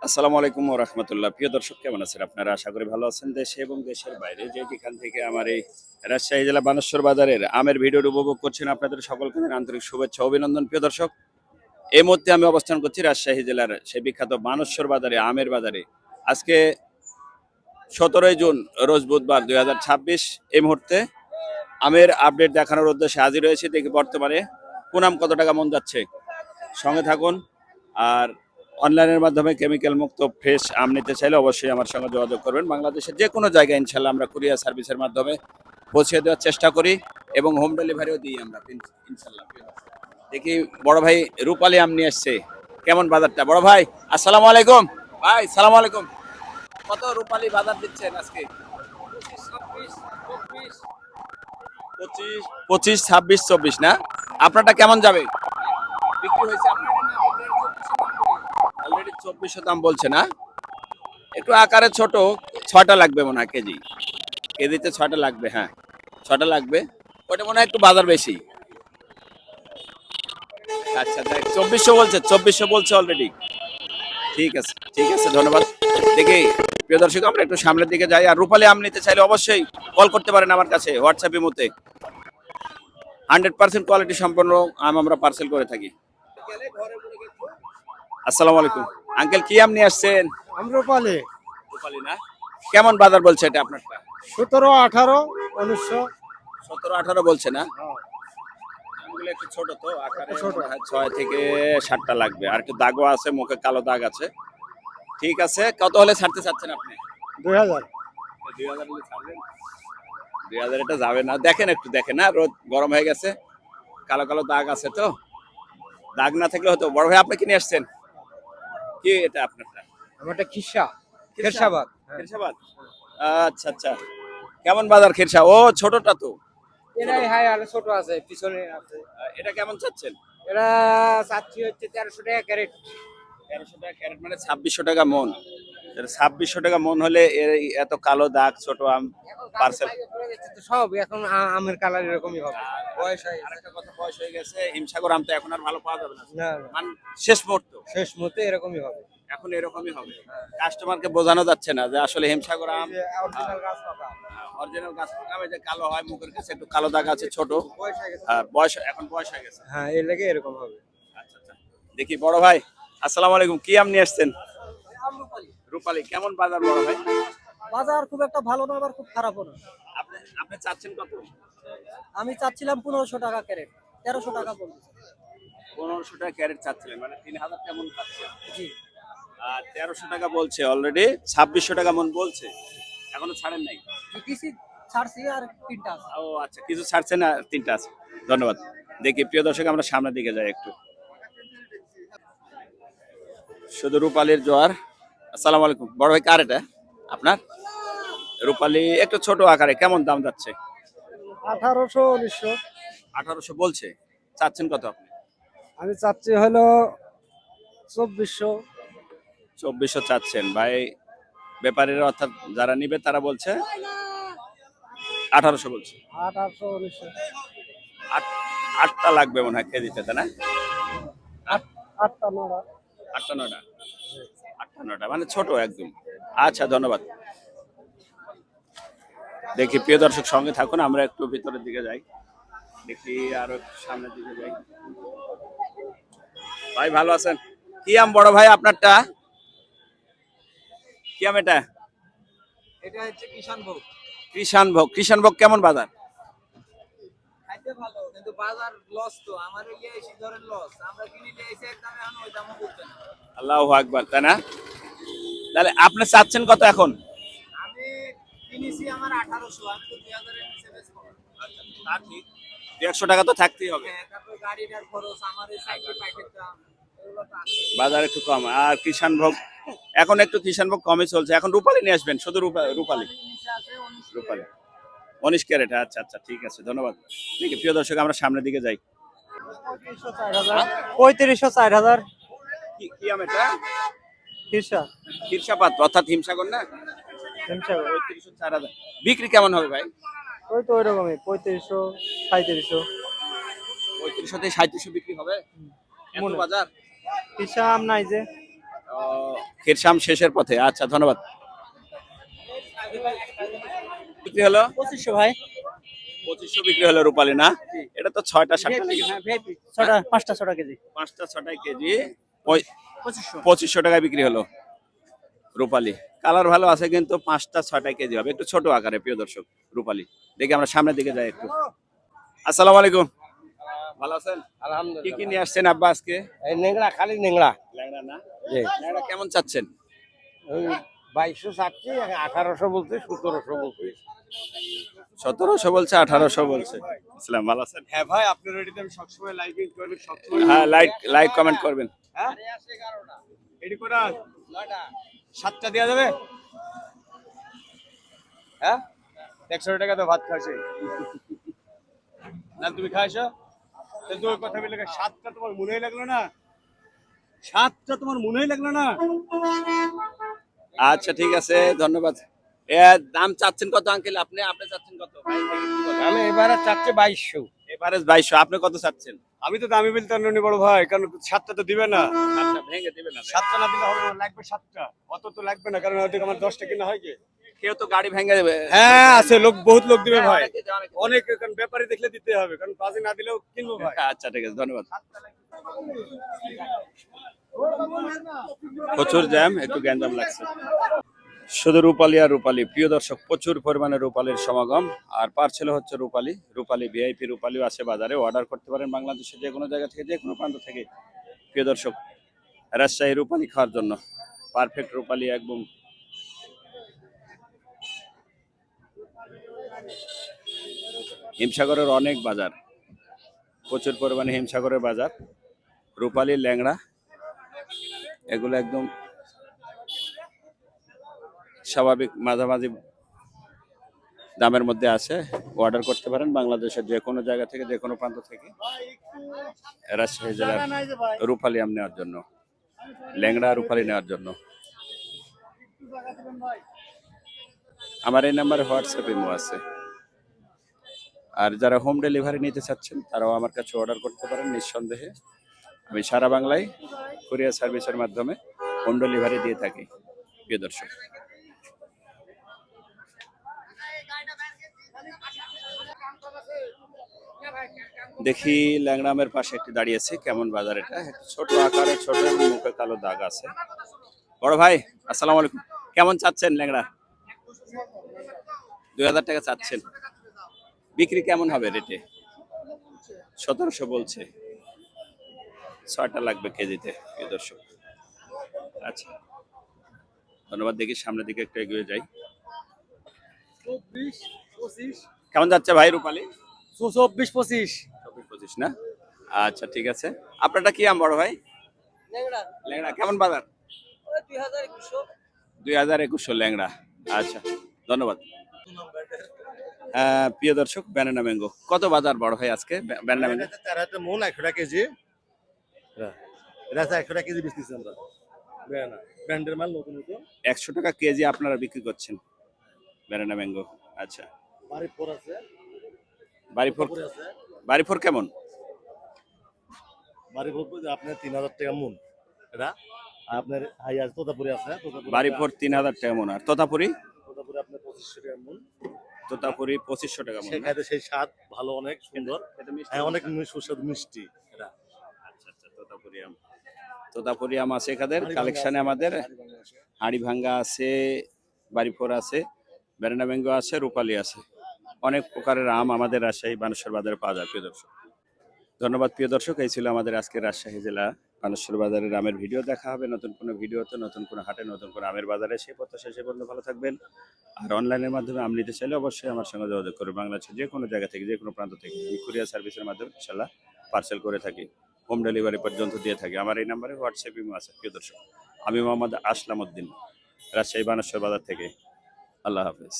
আসসালামু আলাইকুম ওয়া রাহমাতুল্লাহ। প্রিয় দর্শক কেমন আছেন আপনারা? আশা করি ভালো আছেন। দেশে এবং দেশের বাইরে যেখান থেকে আমার এই রাজশাহী জেলা বানেশ্বর বাজারের আমের ভিডিওটি উপভোগ করছেন আপনাদের সকলকে জানাই আন্তরিক শুভেচ্ছা ও অভিনন্দন। প্রিয় দর্শক, এই মুহূর্তে আমি অবস্থান করছি রাজশাহী জেলার সেই বিখ্যাত বানেশ্বর বাজারে আমের বাজারে। আজকে ১৭ই জুন রোজ বুধবার ২০২৬। এই মুহূর্তে আমের আপডেট দেখানোর উদ্দেশ্যে হাজির হয়েছি। দেখি বর্তমানে কোন আম কত টাকা মন যাচ্ছে। সঙ্গে থাকুন। আর অনলাইনের মাধ্যমে কেমিক্যাল মুক্ত ফ্রেশ আম নিতে চাইলে অবশ্যই আমার সঙ্গে যোগাযোগ করবেন। বাংলাদেশের যে কোনো জায়গায় ইনশাল্লাহ আমরা কুরিয়ার সার্ভিসের মাধ্যমে পৌঁছে দেওয়ার চেষ্টা করি এবং হোম ডেলিভারিও দিই আমরা ইনশাল্লাহ। দেখি বড় ভাই রূপালী আম নিয়ে আসছে। কেমন বাজারটা বড় ভাই? আসসালামু আলাইকুম ভাই। সালাম আলাইকুম। কত রূপালী বাজার দিচ্ছেন আজকে? 25, 26, 24 না? আপনারটা কেমন যাবে? বিক্রি হয়েছে আপনার? অলরেডি 2400 দাম বলছে না? একটু আকারে ছোট, 6টা লাগবে মনে হয় কেজি। কেজিতে 6টা লাগবে, হ্যাঁ 6টা লাগবে। ওটা মনে হয় একটু বাজার বেশি। আচ্ছা দেখ, 2400 বলছে, 2400 বলছে অলরেডি। ঠিক আছে, ঠিক আছে, ধন্যবাদ। দেখি প্রিয় দর্শক, আমরা একটু সামনের দিকে যাই। আর রূপালী আম নিতে চাইলে অবশ্যই কল করতে পারেন আমার কাছে হোয়াটসঅ্যাপের মধ্যে। 100% কোয়ালিটি সম্পন্ন আম আমরা পার্সেল করে থাকি। আসসালামু আলাইকুম আঙ্কেল, কি আম নিয়ে আসছেন? আম্রপালি রূপালী না? কেমন বাজার বলছে এটা আপনারটা? 17, 18, 1900। 17, 18 বলছে না? আমগুলো একটু ছোট তো আকারে, ছোট। মনে হয় 6 থেকে 7টা লাগবে। আর একটু দাগও আছে, মুখে কালো দাগ আছে। ঠিক আছে, কত হলে ছাড়তে চাচ্ছেন আপনি? 2000। 2000 হলে ছাড়বেন? 2000 এটা যাবে না। দেখেন একটু, দেখেন না, রোদ গরম হয়ে গেছে, কালো কালো দাগ আছে তো। দাগ না থাকলে হতো। বড় ভাই আপনি কি নিয়ে আসছেন? কি এটা আপনারটা? আমারটা খিরসা, খিরসাবাদ? খেরসাবাদ। খিরসাবাদ, আচ্ছা আচ্ছা। কেমন বাজার খিরসা? ও ছোটটা তো। এরাই হাই আর ছোট আছে, পিছনে আছে। এটা কেমন চাচ্ছেন? এরা চাচ্ছি হচ্ছে 1300 টাকা ক্যারেট। 1300 টাকা ক্যারেট, মানে 2600 টাকা মন। 2600 টাকা মন হলে এই এত কালো দাগ ছোট আম পার্সেল। তো সব এখন আমের কালার এরকমই হবে। বয়স হয়ে গেছে। আরেকটা কথা, বয়স হয়ে গেছে, হিমসাগর আম তো এখন আর ভালো পাওয়া যাবে না। না না, মানে শেষ মুহূর্ত, শেষ মতে এরকমই হবে। এখন এরকমই হবে। কাস্টমারকে বোঝানো যাচ্ছে না যে আসলে হিমসাগর আম অরিজিনাল গাছ পাতা। অরিজিনাল গাছ থেকে আম, এই যে কালো হয়, মুখের কাছে একটু কালো দাগ আছে, ছোট। বয়স হয়ে গেছে। আর বয়স, এখন বয়স হয়ে গেছে। হ্যাঁ, এর লাগে এরকম হবে। আচ্ছা আচ্ছা। দেখি বড় ভাই, আসসালামু আলাইকুম, কি আম নিয়ে আসছেন? আম্রপালি রূপালী। কেমন বাজার বড় ভাই? বাজার খুব একটা ভালো না, আবার খুব খারাপও না। আপনি আপনি চাচ্ছেন কত? আমি চাচ্ছিলাম 1500 টাকা ক্যারেট, 1300 টাকা বলছি। 1500 টাকা ক্যারেট চাচ্ছিলেন, মানে 3000 টাকা মন পাচ্ছেন। জি। আর 1300 টাকা বলছে অলরেডি, 2600 টাকা মন বলছে। এখনো ছাড়েন নাই? কিছু ছাড়ছি আর তিনটা আছে। ও আচ্ছা, কিছু ছাড়ছেন আর 3টা আছে। ধন্যবাদ। দেখি প্রিয় দর্শক, আমরা সামনের দিকে যাই একটু। শুধু রূপালীর জোয়ার। আসসালামু আলাইকুম বড় ভাই, কার এটা আপনার? রূপালী একটু ছোট আকারে, কেমন দাম যাচ্ছে? 1800, 1900। 1800 বলছে। চাচ্ছেন কত আপনি? আমি চাচ্ছি হলো 2400। 2400 চাচ্ছেন ভাই। ব্যাপারীরা অর্থাৎ যারা নিবে তারা বলছে 1800 বলছে। 1800, 1900। আট, 8টা লাগবে মনে হয় কেজিতে, তাই না? 8টা, 9টা। 8টা 9টা, 8টা 9টা, মানে ছোট একদম। আচ্ছা, ধন্যবাদ। দেখি প্রিয় দর্শক, সঙ্গে থাকুন, আমরা একটু ভিতরের দিকে যাই। দেখি আরো একটু সামনের দিকে যাই। ভাই ভালো আছেন? কি আম বড় ভাই আপনারটা? কি আম এটা? এটা হচ্ছে কিষানভোগ। কৃষাণভোগ। কৃষাণভোগ কেমন বাজার? খাইতে ভালো, কিন্তু বাজার লস তো। আমার ইয়ে এসে ধরেন লস। আমরা কিনে নিয়ে এসে এক দামে, এখন ওই দামও বলতে না। আল্লাহু আকবার, তাই না? তাহলে আপনি চাচ্ছেন কত এখন? আমি কিনেছি আমার 1800, আমি তো 2000 এর নিচে বেচবো না। আচ্ছা, তা ঠিক। 150 টাকা তো থাকতেই হবে। হ্যাঁ, তারপর গাড়িটার খরচ, আমার এই সাইকেল পাইপের দাম, এগুলো তো আছে। বাজার একটু কম। আর কৃষাণভোগ এখন একটু, কৃষাণভোগ কমই চলছে। এখন রূপালী নিয়ে আসবেন, শুধু রূপালী। নিচে আছে 1900 রূপালী 19 ক্যারেট। আচ্ছা আচ্ছা, ঠিক আছে, ধন্যবাদ। ঠিক আছে প্রিয় দর্শক, আমরা সামনের দিকে যাই। 3500, 4000। 3500, 4000। কি কি আম এটা? কিসা শীর্ষাপাত অর্থাৎ হিমসাগর না? হিমসাগর। 3500, 4000। বিক্রি কেমন হবে ভাই? ওই তো ওই রকমই 3500, 3500। 3500 থেকে 3700 বিক্রি হবে? এত মনে বাজার? কিসা আম নাই যে। খিরসাম শেষের পথে। আচ্ছা, ধন্যবাদ। বিক্রি হলো 2500 ভাই। 2500 বিক্রি হলো রূপালী না? এটা তো 6টা 7টা লেগে হ্যাঁ ভিআইপি 6টা 5টা 6টা কেজি 5টা 6টা কেজি 2500। 2500 টাকায় বিক্রি হলো রূপালী। কালার ভালো আছে কিন্তু 5টা 6টা কেজি হবে, একটু ছোট আকারে প্রিয় দর্শক রূপালী। দেখি আমরা সামনের দিকে যাই একটু। আসসালামু আলাইকুম, ভালো আছেন? কি কি আলহামদুলিল্লাহ। নিয়ে আসছেন আব্বা আজকে? এই নেংড়া খালি নেংড়া। ল্যাংড়া না? জি। ল্যাংড়া কেমন চাচ্ছেন? ওই 2200 চাচ্ছি, 1800 বলতে 1700 বলতে। 1700 বলছে, 1800 বলছে। ইসলাম ভালো আছেন? হ্যাঁ ভাই, আপনার রেডিতে আমি সবসময় লাইকিং করি, সবসময়। হ্যাঁ, লাইক কমেন্ট করবেন। হ্যাঁ, এডি কোটা 7টা দেওয়া যাবে? হ্যাঁ, 100 টাকা তো ভাত খাইছে না, তুমি খাইছো? তাহলে তুমি কথা বলে 7টা তোমার মনেই লাগলো না? 7টা তোমার মনেই লাগলো না? আচ্ছা ঠিক আছে, ধন্যবাদ। এ দাম চাচ্ছেন কত আঙ্কেল? আপনি চাচ্ছেন কত? ভাই, দেখি কি বলেন। আমি এবারে চাচ্ছি 2200। এভারেজ 2200, আপনি কত চাচ্ছেন? আমি তো দামি বলতে নি বড় ভাই, কারণ 7টা তো দিবে না। আচ্ছা, ভেঙে দিবেন না। 7টা না দিলে হবে না, লাগবে 7টা। অত তো লাগবে না, কারণ ওদিকে আমার 10টা কিনা হয় কি? কেউ তো গাড়ি ভেঙে দেবে। হ্যাঁ আছে, লোক বহুত লোক দিবে ভাই, অনেকে। অনেক, কারণ ব্যাপারী দেখলে দিতে হবে, কারণ বাজি না দিলেও কিনবো ভাই। আচ্ছা ঠিক আছে, ধন্যবাদ। প্রচুর জ্যাম, একটু গ্যাঞ্জাম লাগছে। শুধু রূপালী আর রূপালী, প্রিয় দর্শক, প্রচুর পরিমাণে রূপালীর সমাগম। আর পার্সেল হচ্ছে রূপালী ভিআইপি রূপালীও আছে বাজারে। অর্ডার করতে পারেন বাংলাদেশের যে কোনো জায়গা থেকে, যে কোনো প্রান্ত থেকে। প্রিয় দর্শক, রাজশাহী রূপালী খাওয়ার জন্য পারফেক্ট রূপালী একদম। হিমসাগরের অনেক বাজার, প্রচুর পরিমাণে হিমসাগরের বাজার। রূপালী, ল্যাংড়া এগুলো একদম স্বাভাবিক মাঝামাঝি দামের মধ্যে আছে। অর্ডার করতে পারেন বাংলাদেশের যে কোনো জায়গা থেকে, যে কোনো প্রান্ত থেকে। রাজশাহী জেলার রূপালী আম নেওয়ার জন্য, ল্যাংড়া রূপালী নেওয়ার জন্য আমার এই নাম্বারে হোয়াটসঅ্যাপ ইমো আছে। আর যারা হোম ডেলিভারি নিতে চাচ্ছেন তারাও আমার কাছে অর্ডার করতে পারেন নিঃসন্দেহে। আমি সারা বাংলায় কুরিয়ার সার্ভিসের মাধ্যমে হোম ডেলিভারি দিয়ে থাকি প্রিয় দর্শক। দেখি ল্যাংড়া আমের পাশে একটি দাঁড়িয়েছে, কেমন বাজার এটা? একটু ছোট আকারে, ছোট এবং মুখে কালো দাগ আছে। বড় ভাই আসসালামু আলাইকুম, কেমন চাচ্ছেন ল্যাংড়া? 2000 টাকা চাচ্ছেন, বিক্রি কেমন হবে রেটে? 1700 বলছে, 6টা লাগবে কেজিতে প্রিয় দর্শক। আচ্ছা ধন্যবাদ। দেখি সামনের দিকে একটু এগিয়ে যাই। 24, 25, কেমন যাচ্ছে ভাই রূপালী? 24, 25। 24-25 না? আচ্ছা ঠিক আছে। আপনারটা কি আম বড় ভাই? নেংড়া ল্যাংড়া কেমন বাজার? ওই 2100। 2100 ল্যাংড়া। আচ্ছা ধন্যবাদ। প্রিয় দর্শক, ব্যানানা ম্যাঙ্গো কত বাজার বড় ভাই আজকে? ব্যানানা ম্যাঙ্গো 4 মন 100 টাকা কেজি। এটা 100 টাকা কেজি বেচতেছি আমরা। ব্র্যান্ডের মাল, নতুন নতুন। 100 টাকা কেজি আপনারা বিক্রি করছেন ব্যানানা ম্যাঙ্গো। আচ্ছা, বাড়িপুর আছে, বাড়িপুর আছে। বাড়িপুর কেমন? বাড়িপুর আপনার 3000 টাকা মন এটা। আর আপনার হাইয়ার তোতাপুরি আছে, বাড়িপুর 3000 টাকা মন। আর তোতাপুরি? তোতাপুরি আপনার 2500 টাকা মন। তোতাপুরি 2500 টাকা মন। সেই খাইতে সেই স্বাদ ভালো, অনেক সুন্দর। এটা মিষ্টি হ্যাঁ, না? অনেক সুস্বাদু মিষ্টি এটা। আচ্ছা আচ্ছা, তোতাপুরি আম আছে এখানের কালেকশনে আমাদের। হাড়ি ভাঙ্গা আছে, বাড়িপুর আছে, ব্যানানা ম্যাঙ্গো আছে, রূপালী আছে। অনেক প্রকারের আম আমাদের রাজশাহী বানেশ্বর বাজারে পাওয়া যায় প্রিয় দর্শক। ধন্যবাদ প্রিয় দর্শক, এই ছিল আমাদের আজকের রাজশাহী জেলা বানেশ্বর বাজারের আমের ভিডিও। দেখা হবে নতুন কোনো ভিডিওতে, নতুন কোনো হাটে, নতুন কোনো আমের বাজারে। সেই প্রত্যাশা, সে পর্যন্ত ভালো থাকবেন। আর অনলাইনের মাধ্যমে আম নিতে চাইলে অবশ্যই আমার সঙ্গে যোগাযোগ করবেন। বাংলাদেশের যে কোনো জায়গা থেকে, যে কোনো প্রান্ত থেকে কুরিয়ার সার্ভিসের মাধ্যমে ইনশাল্লাহ পার্সেল করে থাকি, হোম ডেলিভারি পর্যন্ত দিয়ে থাকি। আমার এই নাম্বারে হোয়াটসঅ্যাপ ইমো আছে প্রিয় দর্শক। আমি মোহাম্মদ আসলাম উদ্দিন, রাজশাহী বানেশ্বর বাজার থেকে। আল্লাহ হাফেজ।